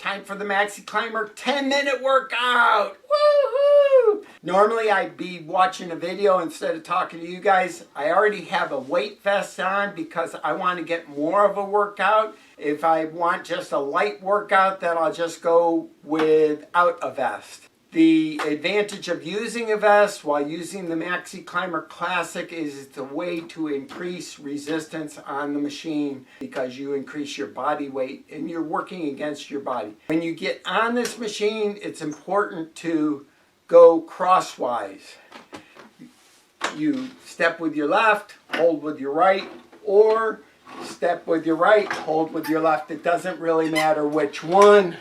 Time for the MaxiClimber 10-minute workout. Woohoo! Normally I'd be watching a video instead of talking to you guys. I already have a weight vest on because I want to get more of a workout. If I want just a light workout, then I'll just go without a vest. The advantage of using a vest while using the MaxiClimber Classic is it's a way to increase resistance on the machine because you increase your body weight and you're working against your body. When you get on this machine, it's important to go crosswise. You step with your left, hold with your right, or step with your right, hold with your left. It doesn't really matter which one.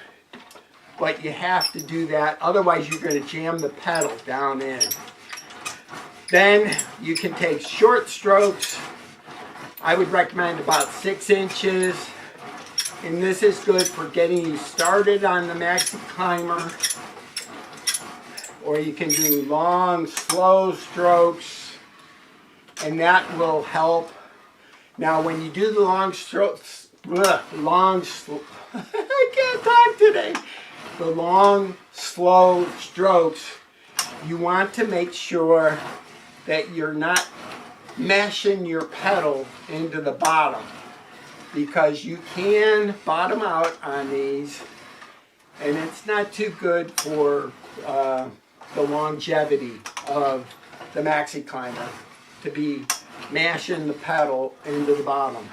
But you have to do that, otherwise you're going to jam the pedal down in. Then you can take short strokes. I would recommend about 6 inches. And this is good for getting you started on the MaxiClimber. Or you can do long, slow strokes. And that will help. Now when you do the long strokes, I can't talk today. The long, slow strokes, you want to make sure that you're not mashing your pedal into the bottom, because you can bottom out on these and it's not too good for the longevity of the MaxiClimber to be mashing the pedal into the bottom.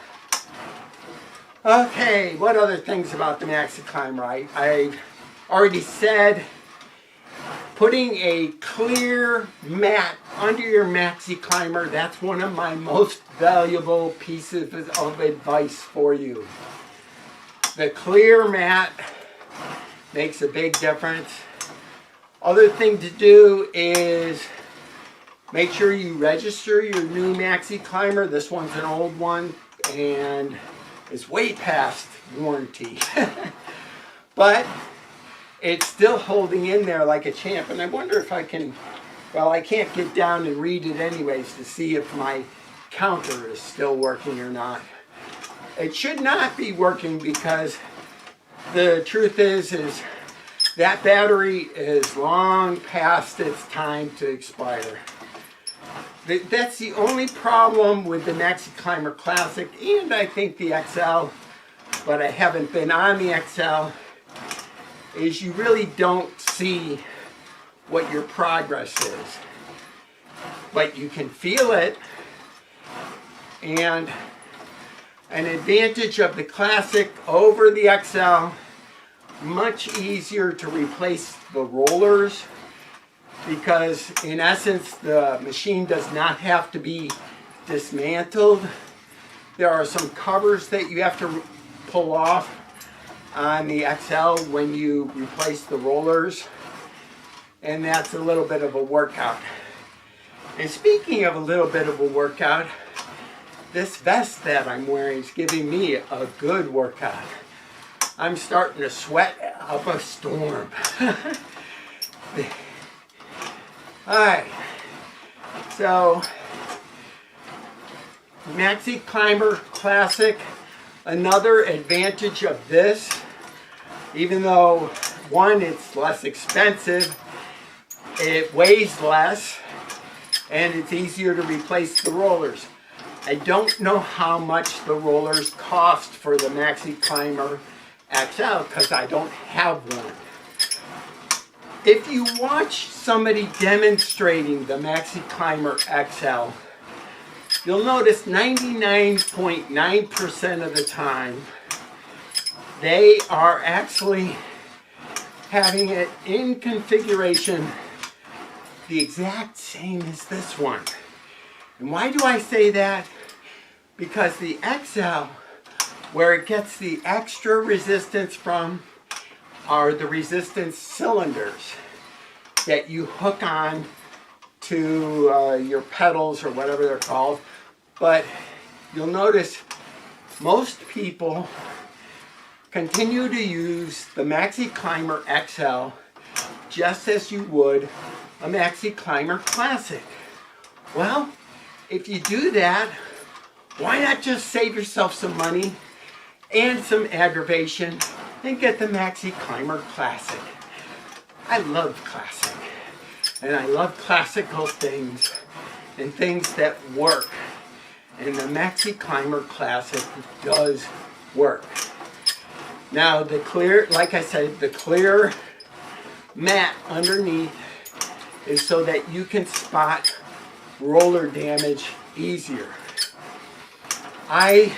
Okay, what other things about the MaxiClimber? I've already said putting a clear mat under your MaxiClimber, that's one of my most valuable pieces of advice for you. The clear mat makes a big difference. Other thing to do is make sure you register your new MaxiClimber. This one's an old one and it's way past warranty. But it's still holding in there like a champ, and I wonder if I can, well, I can't get down and read it anyways to see if my counter is still working or not. It should not be working because the truth is that battery is long past its time to expire. That's the only problem with the MaxiClimber Classic, and I think the XL, but I haven't been on the XL, is you really don't see what your progress is. But you can feel it, and an advantage of the Classic over the XL, much easier to replace the rollers, because in essence the machine does not have to be dismantled. There are some covers that you have to pull off on the XL when you replace the rollers, and that's a little bit of a workout. And speaking of a little bit of a workout, this vest that I'm wearing is giving me a good workout. I'm starting to sweat up a storm. Alright, so MaxiClimber Classic, another advantage of this, even though one, it's less expensive, it weighs less, and it's easier to replace the rollers. I don't know how much the rollers cost for the MaxiClimber XL because I don't have one. If you watch somebody demonstrating the MaxiClimber XL, you'll notice 99.9% of the time they are actually having it in configuration the exact same as this one. And why do I say that? Because the XL, where it gets the extra resistance from, are the resistance cylinders that you hook on to your pedals or whatever they're called. But you'll notice most people continue to use the MaxiClimber XL just as you would a MaxiClimber Classic. Well, if you do that, why not just save yourself some money and some aggravation then get the MaxiClimber Classic. I love classic, and I love classical things and things that work. And the MaxiClimber Classic does work. Now the clear, like I said, the clear mat underneath is so that you can spot roller damage easier. I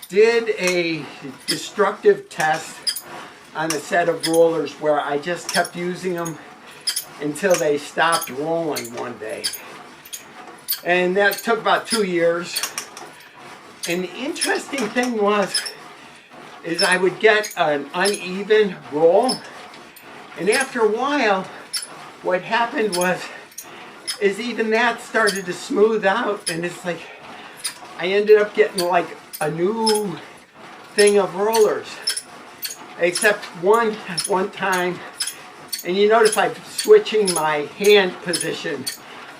did a destructive test on a set of rollers where I just kept using them until they stopped rolling one day. And that took about 2 years. And the interesting thing is I would get an uneven roll, and after a while what happened is even that started to smooth out, and it's like I ended up getting like a new thing of rollers, except one time, and you notice I'm switching my hand position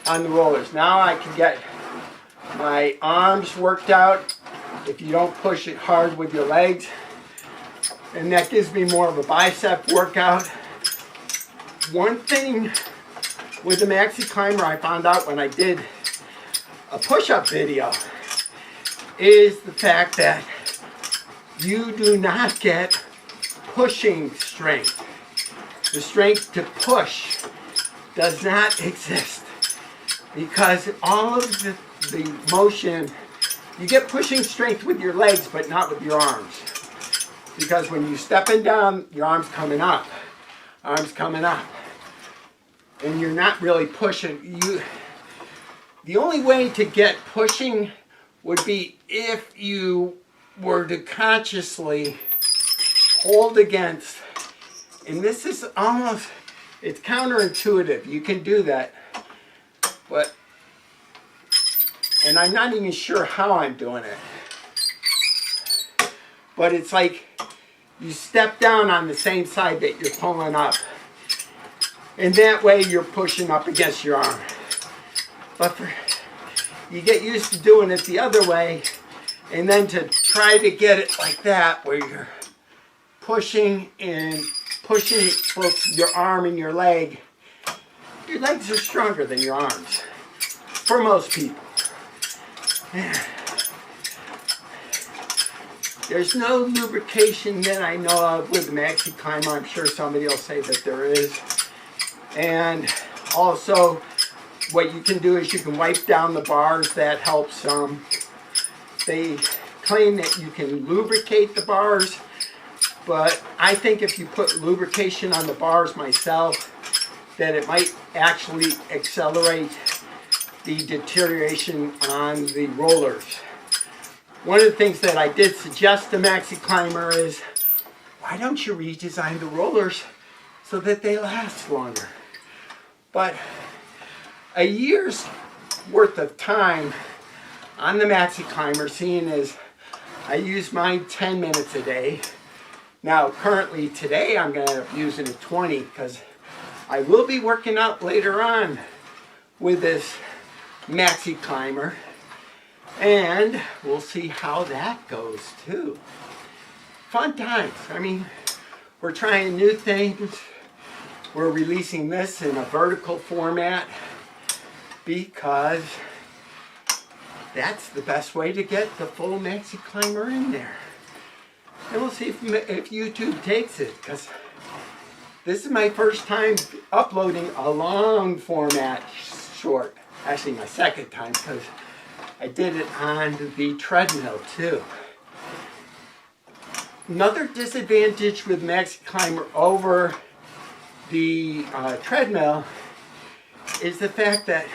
on the rollers. Now I can get my arms worked out if you don't push it hard with your legs, and that gives me more of a bicep workout. One thing with the MaxiClimber I found out when I did a push-up video is the fact that you do not get pushing strength. The strength to push does not exist, because all of the motion, you get pushing strength with your legs but not with your arms. Because when you're stepping down, your arm's coming up. Arm's coming up. And you're not really pushing. The only way to get pushing would be if you were to consciously hold against, and this is almost, it's counterintuitive. You can do that, but, and I'm not even sure how I'm doing it, but it's like you step down on the same side that you're pulling up, and that way you're pushing up against your arm. But you get used to doing it the other way, and then to try to get it like that, where you're pushing both your arm and your leg. Your legs are stronger than your arms, for most people. There's no lubrication that I know of with the MaxiClimber. I'm sure somebody will say that there is. And also, what you can do is you can wipe down the bars. That helps some. They claim that you can lubricate the bars, but I think if you put lubrication on the bars myself, that it might actually accelerate the deterioration on the rollers. One of the things that I did suggest to MaxiClimber is, why don't you redesign the rollers so that they last longer? But a year's worth of time on the MaxiClimber, seeing as I use mine 10 minutes a day. Now currently today I'm going to end up using it 20, because I will be working out later on with this MaxiClimber, and we'll see how that goes too. Fun times. I mean, we're trying new things. We're releasing this in a vertical format because that's the best way to get the full MaxiClimber in there. And we'll see if YouTube takes it, because this is my first time uploading a long format short. Actually my second time, because I did it on the treadmill too. Another disadvantage with MaxiClimber over the treadmill is the fact that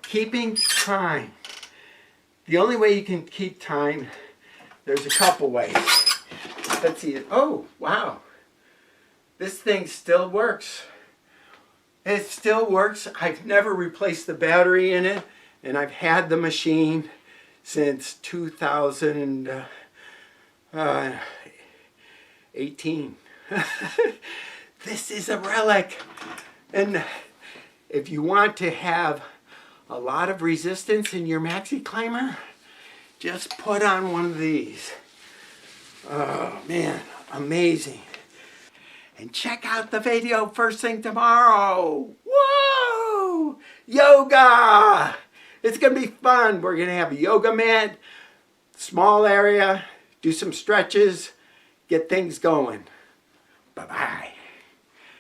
keeping time. The only way you can keep time, there's a couple ways. Let's see. Oh, wow. This thing still works. It still works. I've never replaced the battery in it, and I've had the machine since 2018. This is a relic. And if you want to have a lot of resistance in your MaxiClimber, just put on one of these. Oh man, Amazing. And check out the video first thing tomorrow. Whoa! Yoga! It's going to be fun. We're going to have a yoga mat, small area, do some stretches, get things going. Bye-bye.